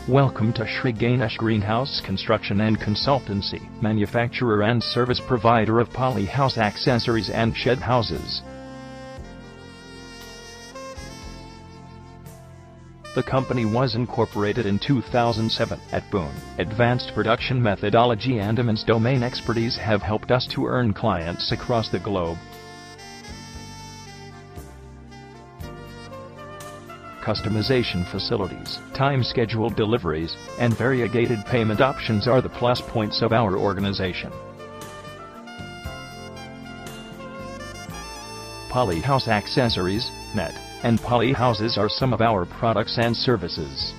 Welcome to Shree Ganesh Greenhouse Construction and Consultancy, manufacturer and service provider of polyhouse accessories and shed houses. The company was incorporated in 2007 at Pune. Advanced production methodology and immense domain expertise have helped us to earn clients across the globe. Customization facilities, time-scheduled deliveries, and variegated payment options are the plus points of our organization. Polyhouse accessories, net, and polyhouses are some of our products and services.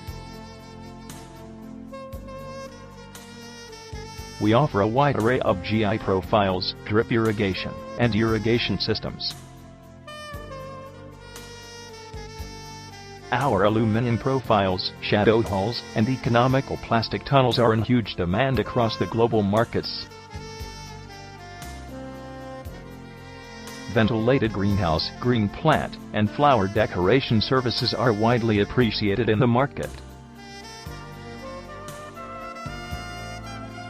We offer a wide array of GI profiles, drip irrigation, and irrigation systems. Our aluminum profiles, shadow hulls, and economical plastic tunnels are in huge demand across the global markets. Ventilated greenhouse, green plant, and flower decoration services are widely appreciated in the market.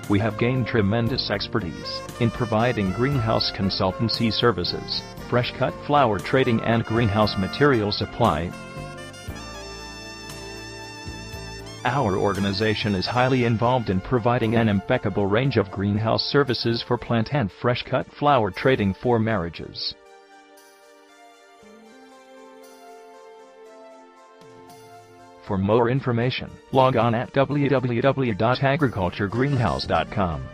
We have gained tremendous expertise in providing greenhouse consultancy services, fresh cut flower trading and greenhouse material supply. Our organization is highly involved in providing an impeccable range of greenhouse services for plant and fresh-cut flower trading for marriages. For more information, log on at www.agriculturegreenhouse.com.